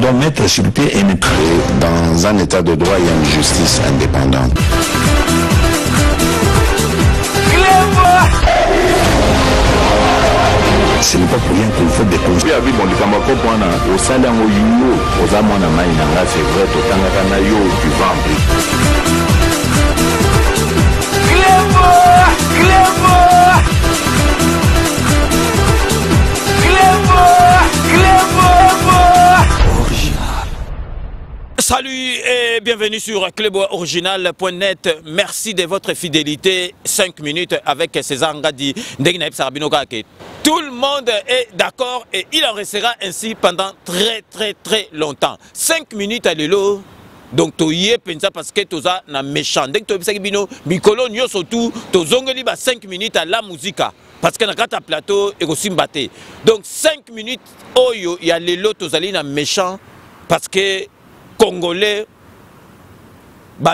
doit mettre sur le pied une... Dans un état de droit, il y a une justice indépendante. Ce n'est pas pour rien qu'il faut des conseils. Salut et bienvenue sur Cluboriginal.net. Merci de votre fidélité. 5 minutes avec César Ngadi. Tout le monde est d'accord et il en restera ainsi pendant très longtemps. 5 minutes à l'élo. Donc tu y es parce que tu es méchant. Dès que tu es bino, Mikolo nyo surtout, tu as 5 minutes à la musique. Parce que dans un plateau, et aussi mbaté. Donc 5 minutes, oh il y a l'élo, tu es méchant. Parce que Congolais,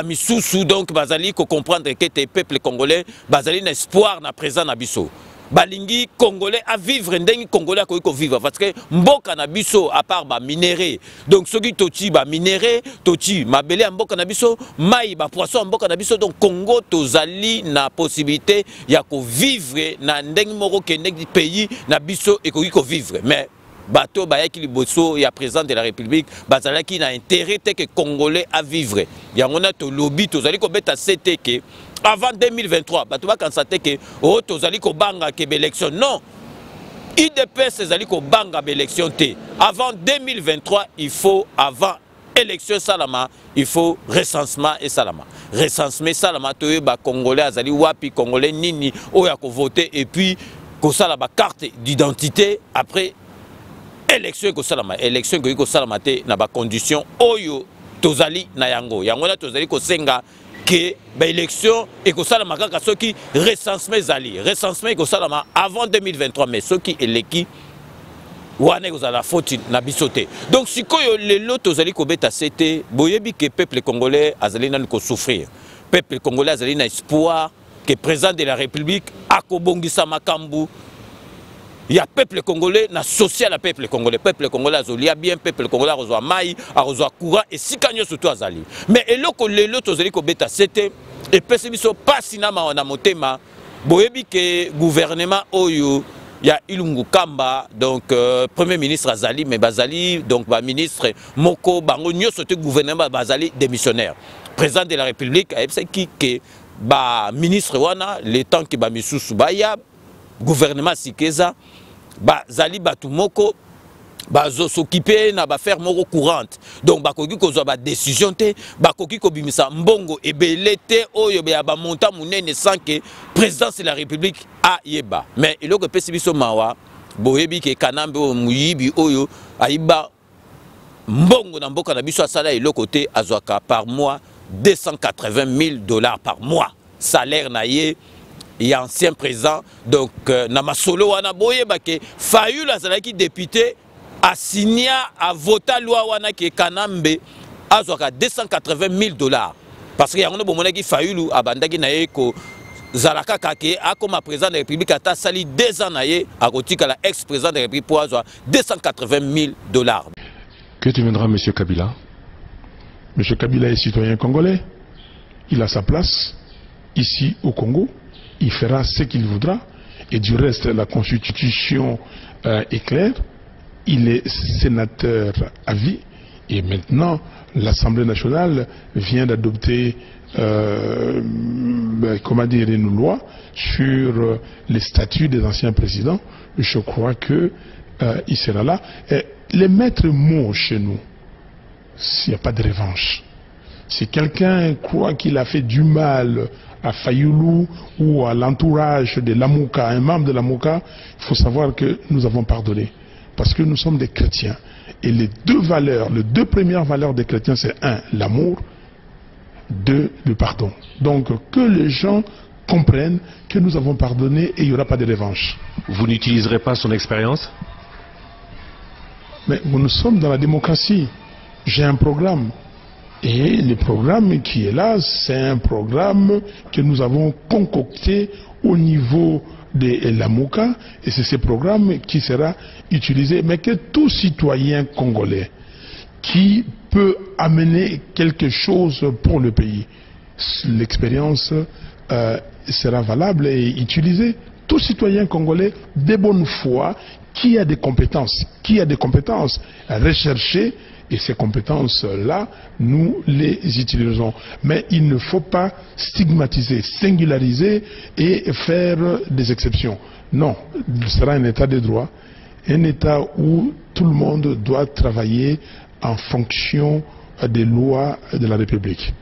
misusu donc bazali ko comprendre que tes peuples congolais bazali na espoir na présent na biso. Balingi congolais à vivre ndengi congolais ko vivre parce que mboka na biso à part minéré. Donc soki toti minéré, toti mabele mboka na biso, mai poisson mboka na biso donc Congo tozali na possibilité ya ko vivre na ndengi moko ke ndengi pays na biso et ko vivre. Mais bateau bayaki liboso ya président de la République bazalaki na intérêt que congolais à vivre. Yangona to lobby tozali ko beta c'était que avant 2023 bateau ba constater que oh tozali ko banga ke élection non. IDPS ezali ko banga élection té. Avant 2023 il faut avant élection salama il faut recensement et salama. Recensement salama to ba congolais azali wapi congolais nini oya ko voter et puis ko sala ba carte d'identité après élection ko salama élection ko salama te na ba condition oyo tozali na yango na tozali ko senga que ba élection et ko salama kaka soki recensement zali recensement ko salama avant 2023 mais soki eleki wana ko zala faute na bisote donc sikoyo lelo tozali ko beta c'était boyebi que peuple congolais azali na ko souffrir peuple congolais azali na espoir que président de la République akobongisa makambu. Il y a peuple congolais, na social à peuple congolais azolia bien peuple congolais a reçoit maï, a reçoit courant et si kanyo surtout azali. Mais eloko lelo tozali ko beta c'était et pessimiso pas sinama on a motema boyebi que gouvernement oyo il y a Ilungu Kamba donc premier ministre azali mais bazali donc ministre moko bango nyoso te gouvernement bazali démissionnaire. Président de la République a qui que ministre wana le temps qui misusu ya gouvernement sikeza zali batu moko bazo s'occuper na ba faire moko courante donc bakoki ko ba décision te bakoki ko bimisa mbongo ebele te oyo ba monta munene sans que présidence de la République a yeba mais eloko pesi biso mawa boyebi ke kanambe muyibi oyo aiba mbongo na mboka na biso asala eloko te azwaka par mois $280 000 par mois salaire na ye. Il y a ancien président donc Namasolo wana boye bake Fayulu azalaki député a signé à voter loi wana ke Kanambe azwaka $280 000 parce que yango bomona ki Fayulu abandaki na ye ko zalaka kake akoma président de la République ata sali 2 ans na ye akotika la ex-président de la République pour azwa $280 000. Que deviendra monsieur Kabila? Monsieur Kabila est citoyen congolais. Il a sa place ici au Congo. Il fera ce qu'il voudra et du reste la constitution est claire, il est sénateur à vie et maintenant l'Assemblée nationale vient d'adopter comment dire une loi sur les statuts des anciens présidents. Je crois que il sera là. Et les maîtres mots chez nous, s'il n'y a pas de revanche. Si quelqu'un croit qu'il a fait du mal à Fayulu ou à l'entourage de l'Amouka, un membre de l'Amouka, il faut savoir que nous avons pardonné. Parce que nous sommes des chrétiens. Et les deux premières valeurs des chrétiens, c'est 1, l'amour, 2, le pardon. Donc que les gens comprennent que nous avons pardonné et il n'y aura pas de revanche. Vous n'utiliserez pas son expérience? Mais nous sommes dans la démocratie. J'ai un programme. Et le programme qui est là, c'est un programme que nous avons concocté au niveau de l'Amouka. Et c'est ce programme qui sera utilisé. Mais que tout citoyen congolais qui peut amener quelque chose pour le pays. L'expérience sera valable et utilisée. Tout citoyen congolais de bonne foi qui a des compétences, recherchées, et ces compétences-là, nous les utilisons. Mais il ne faut pas stigmatiser, singulariser et faire des exceptions. Non, ce sera un état de droit, un état où tout le monde doit travailler en fonction des lois de la République.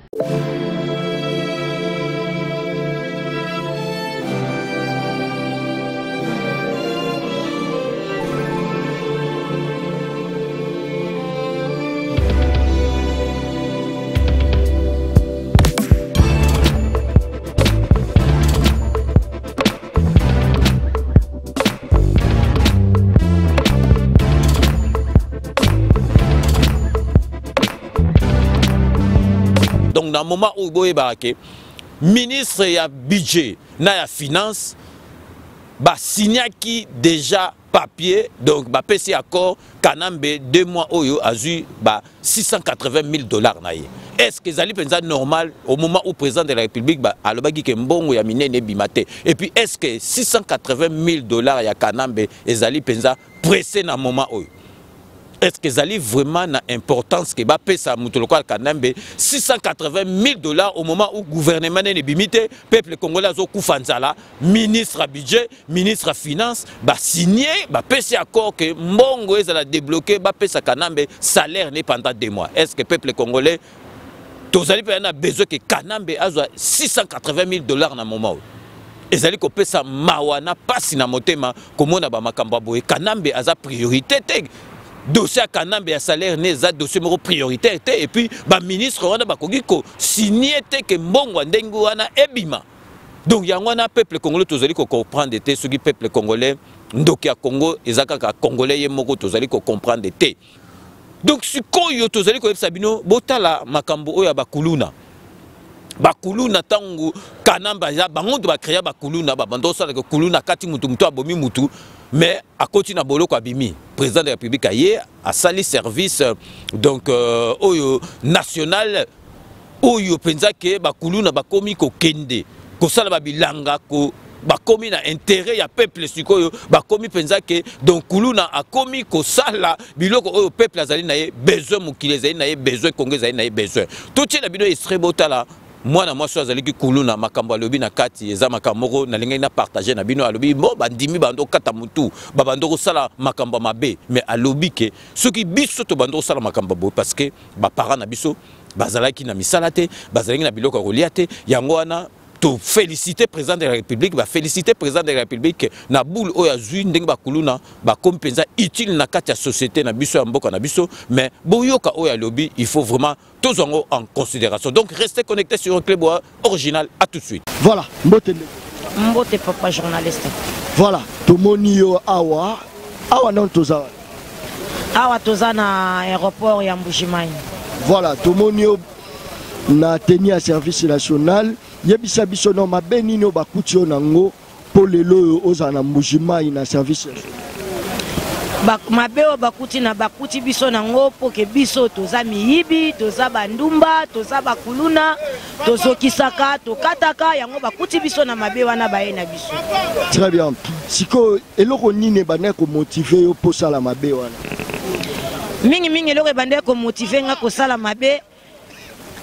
Donc dans le moment où le ministre ya budget na ya finance ba signé qui déjà papier donc ba PC accord Kanambe 2 mois oyo azu ba $680,000 na ye. Est-ce que zali penza normal au moment où président de la République ba alobaki ke mbongo ya minene bimate et puis est-ce que $680,000 ya Kanambe ezali penza pressé na moment oyo? Est-ce que ça a vraiment une importance que ça a Kanambe $680,000 au moment où le gouvernement est bimité, le peuple congolais a Koufanzala, ministre à budget, ministre à finance, signé, PC accord que Mbongo est débloqué, ça Kanambe salaire n'est pendant 2 mois. Est-ce que le peuple congolais a besoin que Kanambe ait $680,000 dans le moment? Et ça que pesa mawana passe na motema comme on a makambo boye Kanambe a sa priorité. Dossier à Kanambe à salaire n'est un dossier prioritaire et puis le ministre on a signé que Mbongo Ndengo ana ebima. Donc il y a un peuple congolais tous allez comprendre té ce qui peuple congolais ndokia Congo ezaka congolais yemoko tous allez comprendre té. Donc ce koyo tous allez ko sabino botala makambo oya bakuluna. Bakuluna tangu Kanamba ya bango ba créer bakuluna babando sala que kuluna kati mutu abomi mutu. Mais à côté na bolo kwa bimi président de la République a sali service donc national oyo penza ke bakuluna bakomi ko kende ko sala babilanga ko bakomi na intérêt ya peuple sikoyo bakomi penza ke donc kuluna akomi ko sala biloko oyo peuple azali na ye besoin mukile azali na ye besoin Congo azali na ye besoin tout ce na bino extrait botala moi na moi so azali ki kuluna makambo alobi na kati eza makambo na linga na partager na bino alobi bo bandimi bando kata mutu babando ko sala makambo mabe mais alobi ke soki biso to bando sala makambo bo parce que ba parents na biso bazalaki na misalate bazalaki na biloko roliate yango wana to féliciter président de la République féliciter président de la République na boule oya zui ndenge bakuluna ba kompenza utile na kati ya société na biso ya mboka na biso mais boyoka oya lobby il faut vraiment tous en considération. Donc restez connectés sur un club original. À tout de suite. Voilà, Mbote papa journaliste. Voilà, Tomonio Awa non toza. Awa toza na aéroport ya Mbujimayi. Voilà, Tomonio na tenu à service national. Yebisa biso no mabeni no bakuti onango pour lelo ozana Mbujimayi na service. Mabeo bakuti na bakuti biso nango poke biso toza miyibi toza bandumba toza bakuluna tozokisaka tokataka yango bakuti biso na mabeo wana baye na biso. Très bien. Siko eloko nini bana ko motiver yo pour sala mabeo wana? Mingi eloko bande ko motiver nga ko sala mabe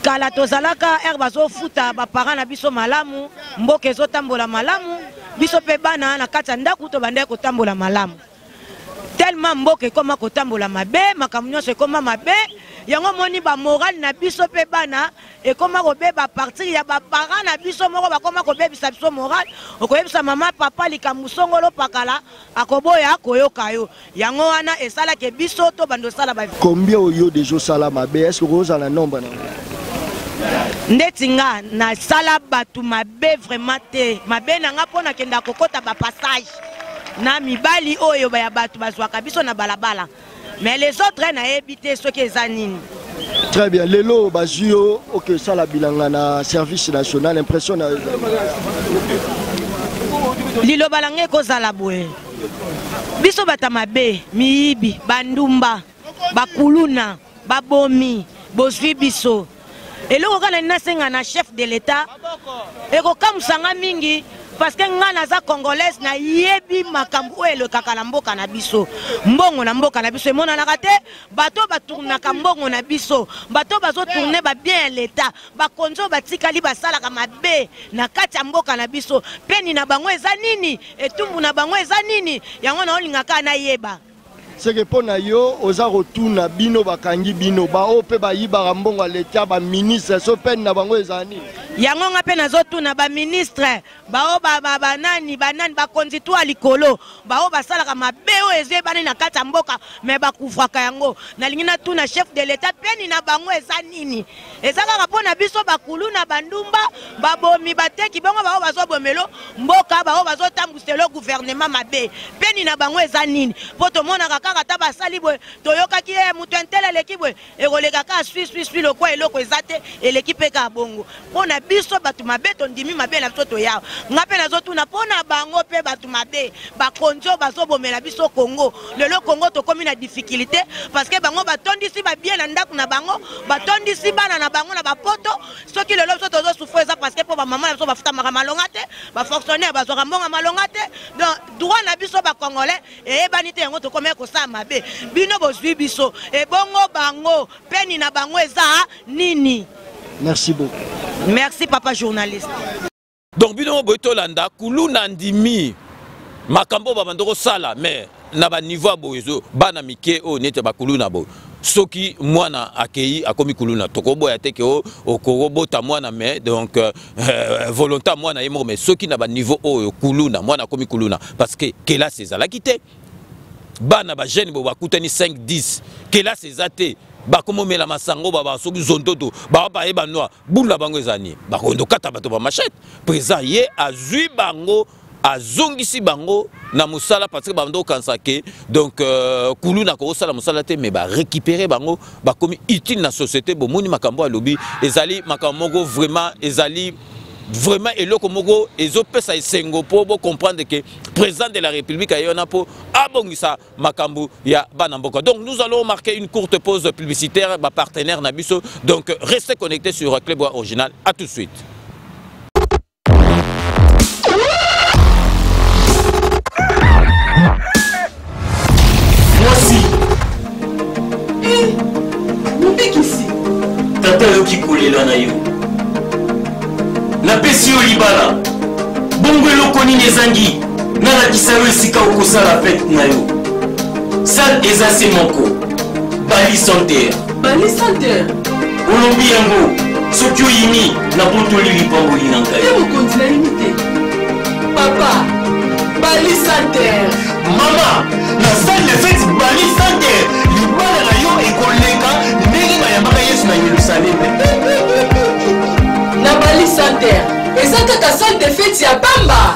kala tozalaka bazo futa ba parents na biso malamu mboka ezotambola malamu biso pe bana na kati ndaku to bande ko tambola malamu. Tellement mboke koma kotambola mabe makamnyo se koma mabe yango moni ba moral na biso pe bana e koma ko beba partir ya ba parents na biso moko ba koma ko bebisa biso moral okoyebisa mama papa likamusongolo pakala akoboya koyoka yo yango wana esala ke biso to bando sala ba combien oyo dejo sala mabe est-ce que vous avez un nombre ndetinga na sala batu mabe vraiment te mabe nanga pona kenda kokota ba passage na mibali oyo ya batu bazwaka biso na balabala mais les autres na éviter ce que zanini. Très bien, lelo bazio OK ça la bilanga na service national impression na lilo balangé ko zala boye biso bata mabe miyibi bandumba bakuluna babomi bozwi biso eloko kana nasenga na chef de l'état ekokamusanga mingi parce que nga naza congolaise na yebi makambo oyo elokaka na mboka na biso mbongo na mboka na biso emonanaka te bato batournaka mbongo na biso bato bazotourne babien ya leta bakonzi oyo batikali basalaka mabe na kati ya mboka na biso peni na bango eza nini etumbu na bango eza nini yango naolingaka nayeba seke mpo na yo oza kotuna bino bakangi bino bao mpe bayibaka mbongo ya leta baministre so peni na bango eza nini yango nga mpe nazotuna baministre bao banani bakonzi tu ya likolo bao basalaka mabe oyo ezebani na kati ya mboka me bakufaka yango nalingi natuna chef de l'état peni na bango eza nini eza kaka mpo na biso bakulu na bandumba babomi bateki bango bao bazobomelo mboka bao bazotambwiselo gouvernement mabe peni na bango eza nini mpo tomonaka kaka ta basali boye toyokaki ye moto entele eleki boye ekoleka ka swi lokwa eloko eza te eleki mpe ka bongo mpo na biso bato mabe tondimi mabe na biso toyawa nga mpe nazotuna mpo na bango mpe bato mabe bakonzi oyo bazobomela biso Congo lelo Congo tokomi na difficulté parce que bango batondisi babie na ndako na bango batondisi bana na bango na bapoto soki lelo biso tozosufre eza parce que mpo bamama na biso bafutamaka malonga te bafonctionnaire bazwaka mbongo malonga te donc droit na biso bakongolais eyebani te yango tokomi kosala mabe bino bozwi biso ebongo bango peni na bango eza nini. Merci beaucoup. Merci papa journaliste. Donc bino boito landa kulu nandimi makambo babandoko sala mais na ba niveau bozo bana mike o nete bakulu na bo soki mwana akei akomi kuluna tokoboya teke o okobota mwana mais donc volontaire mwana yemo mais soki na ba niveau o kuluna mwana akomi kuluna parce que kela seza kite bana ba jeune bo bakutani 5 10 kela seza te bakomomela masango baba soki zondodo baba yeba noa bula bango ezani bakondo kata bato ba machette présent ye azui bango azongisi bango na musala parce que bando kansake donc kuluna ko sala musala te mais ba récupérer bango ba komi utile na société bo moni makambo alobi ezali makambo vraiment ezali vraiment eloko moko ezopesa esengo po bo comprendre que président de la République ayona po abongisa makambo ya bana mboka. Donc nous allons marquer une courte pause publicitaire ba partenaire Nabiso, donc restez connectés sur Clébois Original. À tout de suite. Voici Mbekisi tata yoki kolela na yo na pesi yo libala bongo eloko nini ezangi nalakisa yo esika okosala fete na yo sale eza se moko Bali Santerre olombi yango soki oyini na botoli lipamboli na ngai mokonzi na yini te papa Bali Santerre mama na salle de fete Bali Santerre libala na yo ekoleka ndenge bayambaka yesu na Yerusaleme na Bali Santerre eza kaka salle de fete ya pamba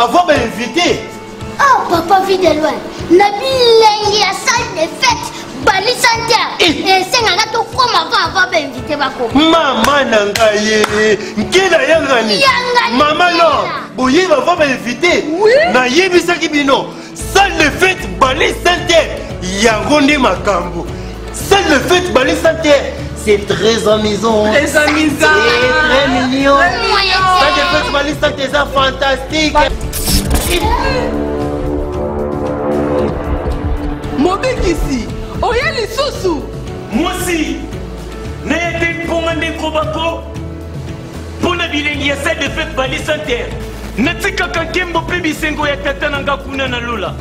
avoir un invité. Oh, papa, vit de loin. Nabi Lengi a salle de fête. Bali Santerre. Et c'est un gâteau comme avant invité Bako. Maman Nangaye. Nkela Yangani. Maman non. Boye va avoir invité. Oui. Na Yebisa Kibino. Salle de fête Bali Santerre. Yangonde Makambo. Salle de fête Balisa Terre. C'est très amusant. Très amusant. C'est très mignon. Salle de fête Balisa Terre, c'est fantastique. Mobekisi, oya lisusu. Moi aussi, n'ayez pas un Kobako pour la bilingue, ya salle de fête Balisa Terre. Natika Kakembo pe bisengo ya tata nanga kuna na lola.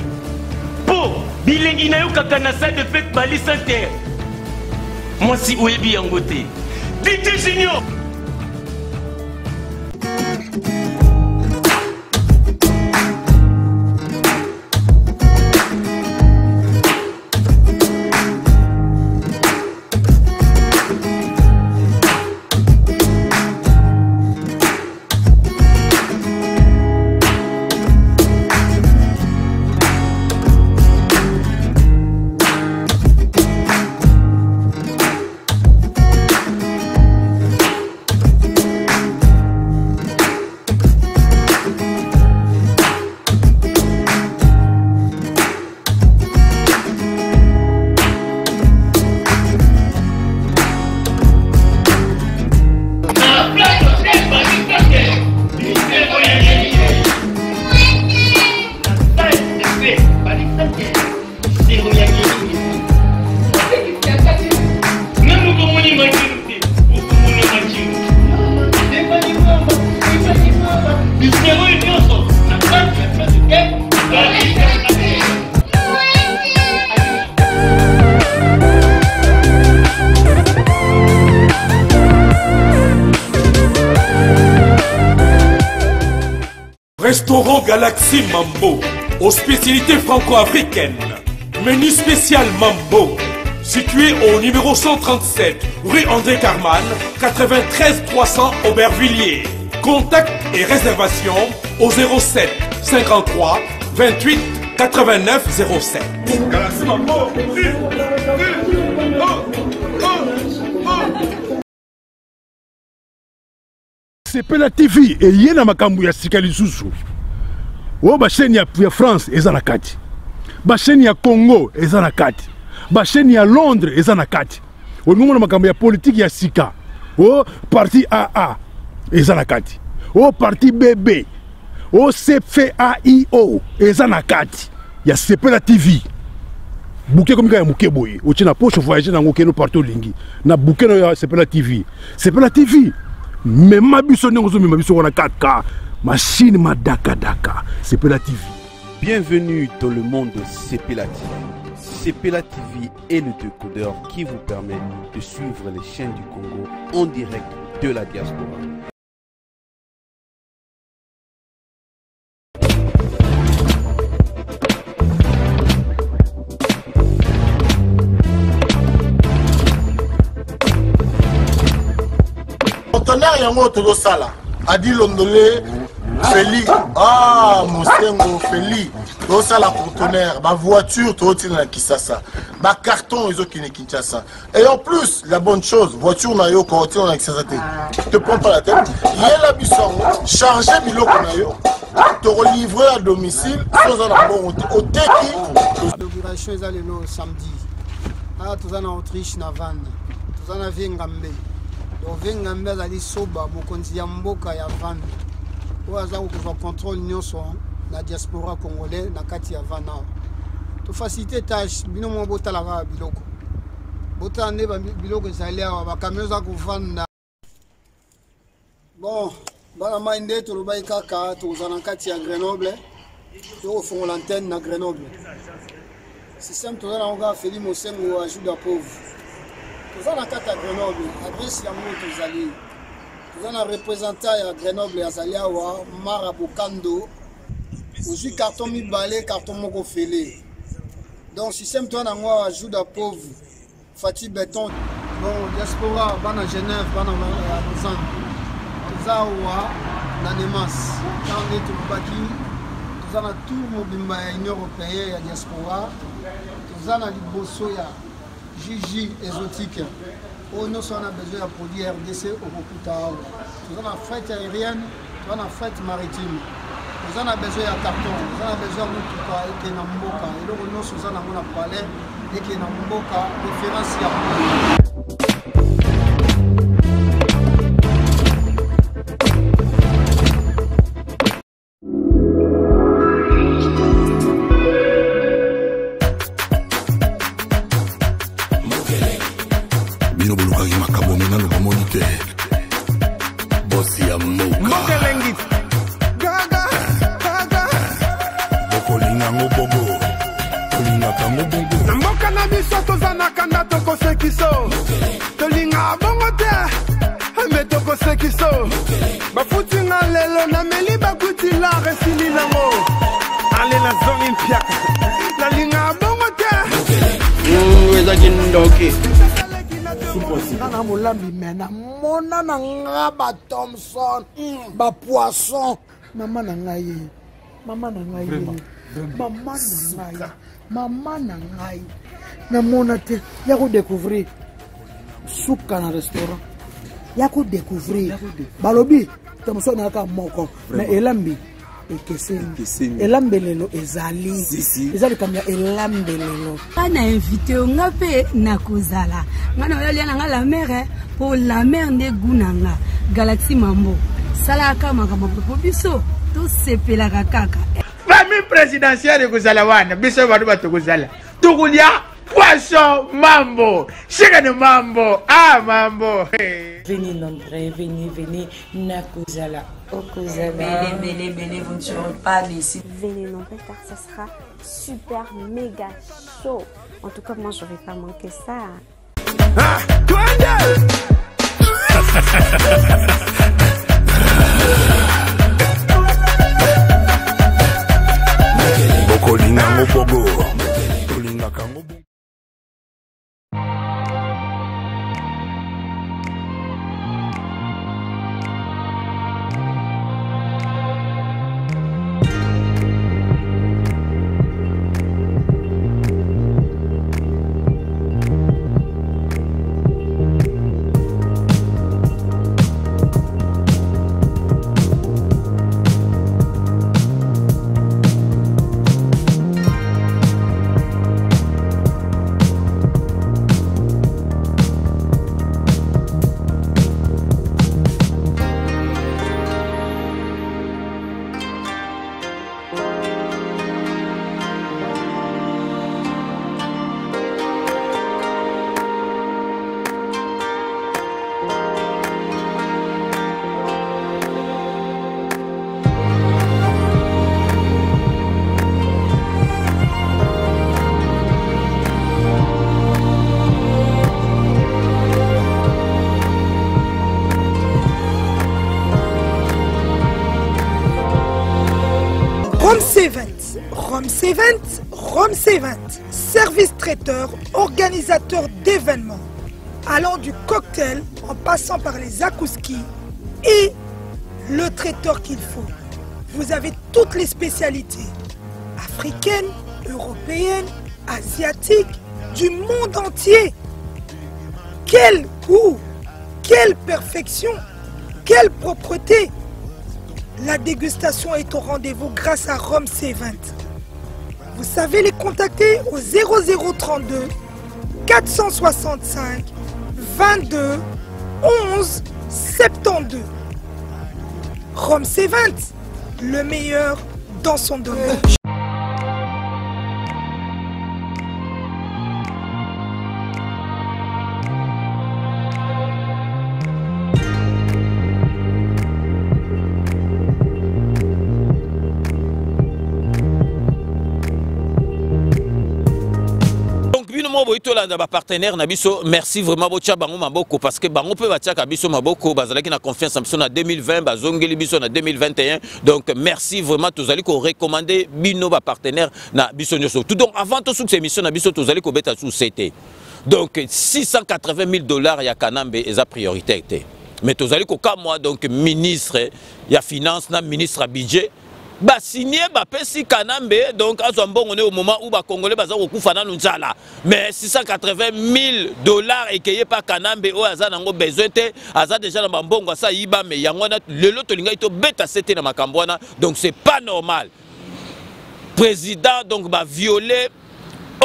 Po bilingi na yo kaka na salle de fête Balisa Terre. Moi si oyebi yango te. DJ Junior. Restaurant Galaxy Mambo, aux spécialités franco-africaines. Menu spécial Mambo, situé au numéro 137, rue André Carman, 93 300 Aubervilliers. Contact et réservation au 07 53 28 89 07. Galaxy Mambo, Sepela TV et yena makambu ya sika lisusu. O ba chaîne ya France eza na kati. Ba chaîne ya Congo eza na kati. Ba chaîne ya Londres eza na kati. O ngomona makambu ya politique ya sika. O parti AA eza na kati. O parti BB. O CFAIO eza na kati. Ya Sepela TV. Bouquet comme ya muke boye. O tina poche voyager na ngokeno partout lingi. Na bouquet no ya Sepela TV. Sepela TV. Mais ma biso n'engozo ma biso wana 4K machine ma daka Sepela TV. Bienvenue dans le monde de Sepela TV. Sepela TV est le décodeur qui vous permet de suivre les chaînes du Congo en direct de la diaspora. Tonnerre yango todo sala adi londolé Feli Mosengo Feli to sala pour tonnerre ba voiture to tina Kisasa ba carton ils qui ne Kinshasa et en plus la bonne chose voiture na yo ko tina na Kisasa te prends pas la tête yela bisongo charger biloko na yo te livrer à domicile sans un bon au teki l'inauguration est allée le samedi tous en Autriche na van tous en Vengambe Venga mbeza li soba mokonzi ya mboka ya vana oaza ko contrôle nyonso na diaspora congolais na kati ya vana to faciliter tâche bino mo botala ka biloko botande ba biloko ezali awa ba kamioza ko vanda bon bana mainde to lobai kaka to zana kati ya Grenoble to fond l'antenne na Grenoble système to zana nga Feli Mosengo ajout de pauvre. Nous avons à Grenoble, adresse ya moto zali. Nous avons un représentant à Grenoble à Zaliawa, Marabokando. Aujourd'hui carton mi balé, carton moko félé. Donc système toi na moi ajout de pauvre. Fatih Béton. Bon diaspora bana Genève, bana Lausanne. Zawa na Nemas. Quand on est au Baki, nous avons tout mobimba ya Union européenne ya diaspora. Nous avons liboso ya Gigi exotique. Nous avons besoin de produits RDC au Bokutao. Nous avons fret aérienne, nous avons fret maritime. Nous avons besoin de carton, nous avons besoin de tout et nous avons besoin de palais. eke na mboka référence ya bino bolukaki makambo menano bamoni te bosi ya mokelengi gaga bokolinga ngo bogo tolingaka ngo bongo na mboka na biso tozanaka nda tokosekiso tolinga bongo te ame tokosekiso bafutinga lelo na meli bakuti la resili nango ale na zongi mpiaka nalinga bongo te ezaki ndoki na molambi me na mona na nga ba Thomson ba poisson mama na ngai mama na ngai na mona te ya ko découvrir suka na restaurant ya ko découvrir balobi Thomson na ka moko mais elambi ekeseni elambelelo ezali kamya elambelelo ana invité nga pe nakozala ngana oyalia nanga la mer pour la mer nde gunanga Galaxy Mambo salaka makambo po biso to sepelaka kaka famille présidentielle ekozala wana biso bado batokozala tokolia poisson mambo chikane mambo mambo venez nombreux venez nakozala Venez, vous ne serez pas ici. Venez nombreux car ça sera super méga chaud. En tout cas, moi, je ne vais pas manquer ça. Rome C20, service traiteur, organisateur d'événements, allant du cocktail en passant par les akouskis et le traiteur qu'il faut. Vous avez toutes les spécialités, africaines, européennes, asiatiques, du monde entier. Quel goût, quelle perfection, quelle propreté. La dégustation est au rendez-vous grâce à Rome C20. Vous savez les contacter au 0032 465 22 11 72. Rome C20, le meilleur dans son domaine. partenaire Nabiso, merci vraiment bocha bango maboko parce que bango peut batiaka biso maboko bazalaki na confiance en biso na 2020 bazongeli biso na 2021 donc merci vraiment tozali ko recommander bino ba partenaire na biso nyoso tout donc avant tout cette émission na biso tozali ko beta sous CT donc $680 000 ya Kanambe eza priorité mais tozali ko ka moi donc ministre ya finance na ministre à budget ba signé ba pesi Kanambe donc azo mbongo ne au moment où ba congolais baza kokufa na nzala mais $680 000 ekeye pa Kanambe o aza nango besoin te aza déjà na mbongo sa yiba mais yango na lelo to linga ito beta c'était na makambwana donc c'est pas normal président donc ba violer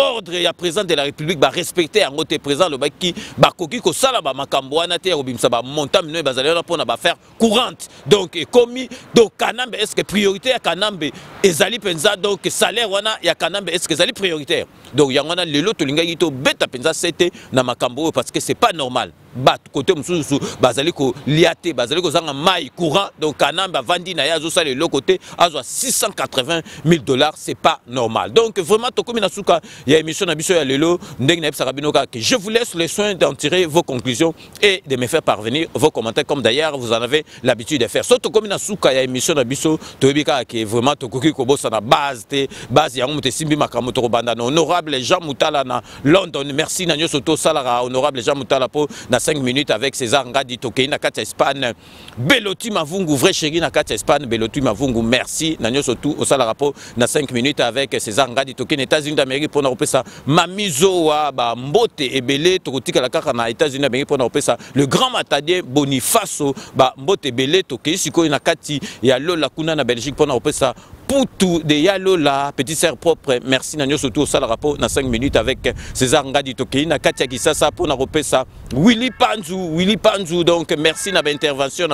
ordre ya président de la République ba respecter yango te président le baki ba koki ko sala ba makambo wana te obimsa ba monta mino bazali na pona ba faire courante donc ekomi donc Kanambe est-ce que priorité ya Kanambe ezali penza donc salaire wana ya Kanambe est-ce que ezali prioritaire donc yangona lelo to lingaki to beta penza c'était na makambo parce que c'est pas normal bat côté mususu bazali ko liate bazali ko zanga mai courant donc Kanambe vandi na ya zo sala le côté azo $680,000 c'est pas normal donc vraiment tokomi na suka ya émission na biso ya lelo ndenge na ebisa kabinoka que je vous laisse le soin d'en tirer vos conclusions et de me faire parvenir vos commentaires comme d'ailleurs vous en avez l'habitude de faire surtout comme na suka ya émission na biso toyebika que vraiment tokoki ko bossa na base ya ngote simbi makamoto ko banda honorable Jean Moutala na London merci na nyoso to salara honorable Jean Moutala po na 5 minutes avec César Ngadi Tokei na kati Espagne Beloti Mavungu vrai chéri na kati Espagne Beloti Mavungu merci na nyoso to au salara po na 5 minutes avec César Ngadi Tokei na États-Unis d'Amérique pour na opesa mamizo wa ba mbote ebele tokotika la kaka na États-Unis d'Amérique pour na opesa le grand matadier Bonifaso ba mbote ebele Tokei siko na kati ya Lola kuna na Belgique pour na opesa Poutou de Yalola, petite sœur propre, merci Nanyo surtout au sale rapport dans 5 minutes avec César Ngadi Tokei, na Katia Kisasa pour na repesa Willy Panzou, donc merci na intervention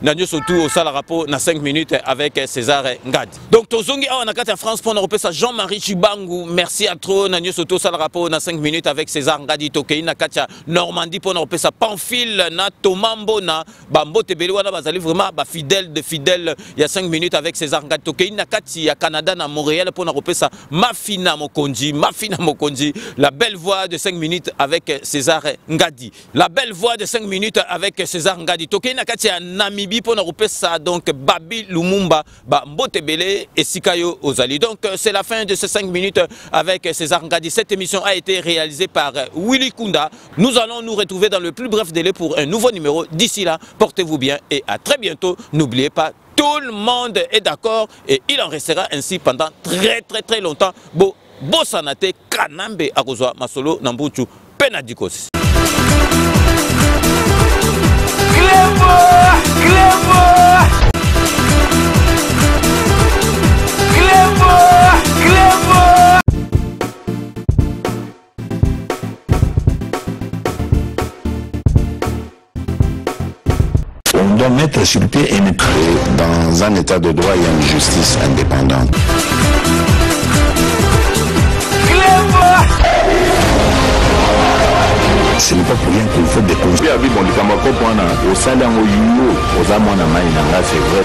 Nanyo surtout au sale rapport dans 5 minutes avec César Ngadi. Donc Tozongi a Katia France pour na repesa Jean-Marie Chibangu, merci à trop Nanyo surtout au sale rapport dans 5 minutes avec César Ngadi Tokei, na Katia Normandie pour na repesa Pamphile na Tomambo na Bambo Tebelewana bazali vraiment ba fidèle de fidèle, il y a 5 minutes avec César Ngadi Tokei na à Canada, à Montréal, pour nous ça Mafina Mokonji, la belle voix de 5 minutes avec César Ngadi. La belle voix de 5 minutes avec César Ngadi. Toké Nakati à Namibie pour nous ça donc Babi Lumumba, Mbotebele et Sikayo Ozali. Donc c'est la fin de ces 5 minutes avec César Ngadi. Cette émission a été réalisée par Willy Kunda. Nous allons nous retrouver dans le plus bref délai pour un nouveau numéro. D'ici là, portez-vous bien et à très bientôt. N'oubliez pas, tout le monde est d'accord et il en restera ainsi pendant très longtemps. Bo sanate Kanambe akozwa masolo nambuchu penadikos. On doit mettre sur pied et dans un état de droit, il y a une justice indépendante. Ce n'est pas pour rien qu'il faut des conseils. C'est vrai,